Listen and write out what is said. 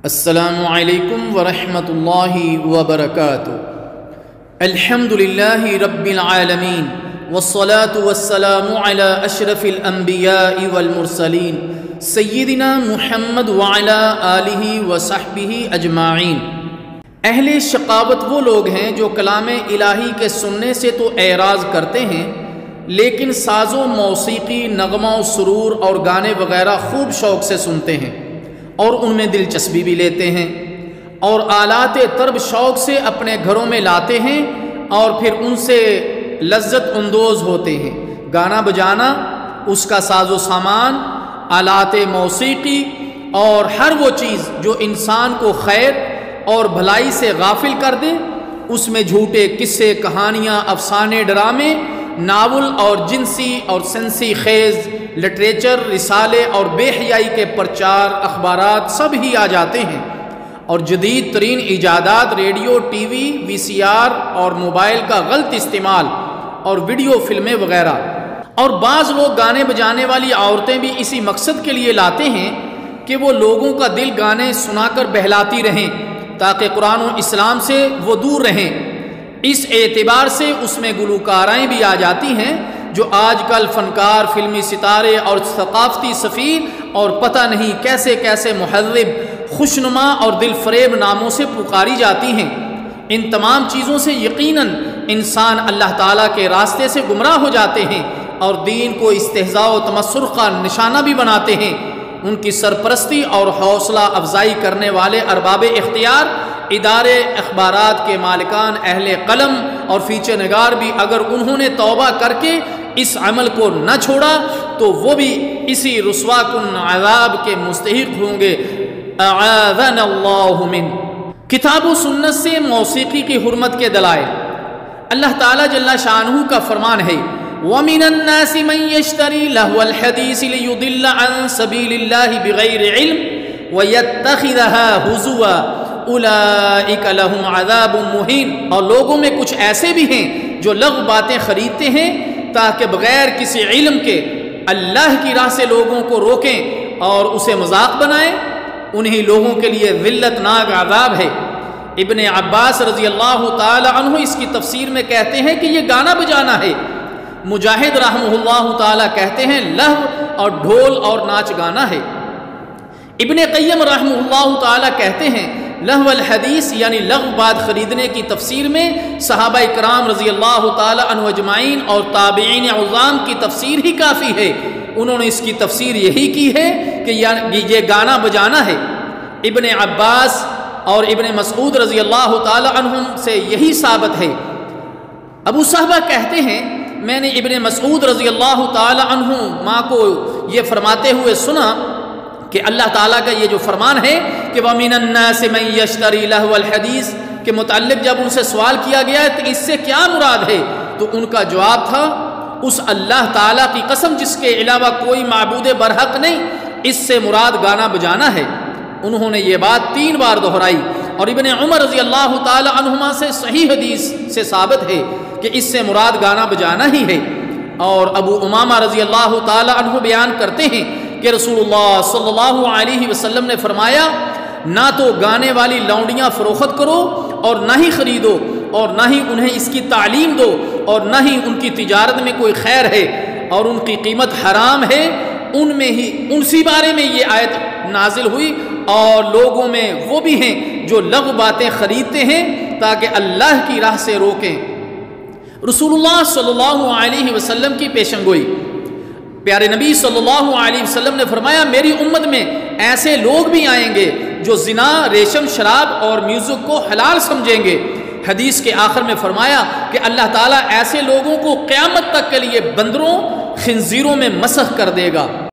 السلام علیکم ورحمۃ اللہ وبرکاتہ۔ الحمدللہ رب العالمین والصلاة والسلام علی اشرف الانبیاء والمرسلین سیدنا محمد وعلی آلہ وصحبہ اجمعین۔ اہل شقاوت وہ لوگ ہیں جو کلام الہی کے سننے سے تو اعراض کرتے ہیں، لیکن ساز و موسیقی، نغمہ و سرور اور گانے وغیرہ خوب شوق سے سنتے ہیں اور ان میں دلچسپی بھی لیتے ہیں، اور آلات طرب شوق سے اپنے گھروں میں لاتے ہیں اور پھر ان سے لذت اندوز ہوتے ہیں۔ گانا بجانا، اس کا ساز و سامان، آلات موسیقی اور ہر وہ چیز جو انسان کو خیر اور بھلائی سے غافل کر دے، اس میں جھوٹے قصے، کہانیاں، افسانے، ڈرامے، ناول اور جنسی اور سنسی خیز لٹریچر، رسالے اور بے حیائی کے پرچار، اخبارات سب ہی آ جاتے ہیں، اور جدید ترین ایجادات، ریڈیو، ٹی وی، وی سی آر اور موبائل کا غلط استعمال اور ویڈیو فلمیں وغیرہ۔ اور بعض لوگ گانے بجانے والی عورتیں بھی اسی مقصد کے لیے لاتے ہیں کہ وہ لوگوں کا دل گانے سنا کر بہلاتی رہیں تاکہ قرآن و اسلام سے وہ دور رہیں۔ اس اعتبار سے اس میں گلوکارائیں بھی آ جاتی ہیں جو آج کل فنکار، فلمی ستارے اور ثقافتی سفیر اور پتہ نہیں کیسے کیسے مہذب، خوشنما اور دل فریب ناموں سے پکاری جاتی ہیں۔ ان تمام چیزوں سے یقیناً انسان اللہ تعالیٰ کے راستے سے گمراہ ہو جاتے ہیں اور دین کو استہزاء و تمسخر کا نشانہ بھی بناتے ہیں۔ ان کی سرپرستی اور حوصلہ افزائی کرنے والے ارباب اختیار، ادارے، اخبارات کے مالکان، اہل قلم اور فیچر نگار بھی اگر انہوں نے توبہ کر کے اس عمل کو نہ چھوڑا تو وہ بھی اسی رسوا کن عذاب کے مستحق ہوں گے۔ اعاذنا اللہ من۔ کتاب و سنت سے موسیقی کی حرمت کے دلائل۔ اللہ تعالیٰ جل شانہ کا فرمان ہے، وَمِنَ النَّاسِ مَن يَشْتَرِي لَهْوَ الْحَدِيثِ لِيُضِلَّ عَن سَبِيلِ اللَّهِ بِغَيْرِ عِلْمٍ وَيَتَّخِذَهَا هُزُوًا أُولَئِكَ لَهُمْ عَذَابٌ مُهِينٌ۔ اور لوگوں میں کچھ ایسے بھی ہیں جو لغو باتیں خریدتے ہیں تاکہ بغیر کسی علم کے اللہ کی راہ سے لوگوں کو روکیں اور اسے مذاق بنائیں، انہی لوگوں کے لیے ذلتناک عذاب ہے۔ ابن عباس رضی اللہ تعالی عنہ اس کی تفسیر میں کہتے ہیں کہ یہ گانا بجانا ہے۔ مجاہد رحمہ اللہ تعالی کہتے ہیں لہو اور ڈھول اور ناچ گانا ہے۔ ابن قیم رحمہ اللہ تعالی کہتے ہیں لہو الحدیث یعنی لغو بات خریدنے کی تفسیر میں صحابہ کرام رضی اللہ تعالی عنہ اجمعین اور تابعین عظام کی تفسیر ہی کافی ہے۔ انہوں نے اس کی تفسیر یہی کی ہے کہ یہ گانا بجانا ہے۔ ابن عباس اور ابن مسعود رضی اللہ تعالی عنہم سے یہی ثابت ہے۔ ابو صحبہ کہتے ہیں میں نے ابن مسعود رضی اللہ تعالی عنہما کو یہ فرماتے ہوئے سنا کہ اللہ تعالیٰ کا یہ جو فرمان ہے کہ وَمِنَ النَّاسِ مَن يَشْتَرِي لَهْوَ الْحَدِيثِ کے متعلق جب ان سے سوال کیا گیا تو اس سے کیا مراد ہے، تو ان کا جواب تھا اس اللہ تعالیٰ کی قسم جس کے علاوہ کوئی معبود برحق نہیں، اس سے مراد گانا بجانا ہے۔ انہوں نے یہ بات 3 بار دہرائی، اور ابن عمر رضی اللہ تعالی عنہما سے صحیح حدیث سے ثابت ہے کہ اس سے مراد گانا بجانا ہی ہے۔ اور ابو امامہ رضی اللہ تعالی عنہ بیان کرتے ہیں کہ رسول اللہ صلی اللہ علیہ وسلم نے فرمایا نہ تو گانے والی لونڈیاں فروخت کرو اور نہ ہی خریدو اور نہ ہی انہیں اس کی تعلیم دو اور نہ ہی ان کی تجارت میں کوئی خیر ہے اور ان کی قیمت حرام ہے۔ ان میں ہی اسی بارے میں یہ آیت نازل ہوئی، اور لوگوں میں وہ بھی ہیں جو لغو باتیں خریدتے ہیں تاکہ اللہ کی راہ سے روکیں۔ رسول اللہ صلی اللہ علیہ وسلم کی پیشن گوئی۔ پیارے نبی صلی اللہ علیہ وسلم نے فرمایا میری امت میں ایسے لوگ بھی آئیں گے جو زنا، ریشم، شراب اور میوزک کو حلال سمجھیں گے۔ حدیث کے آخر میں فرمایا کہ اللہ تعالیٰ ایسے لوگوں کو قیامت تک کے لیے بندروں، خنزیروں میں مسخ کر دے گا۔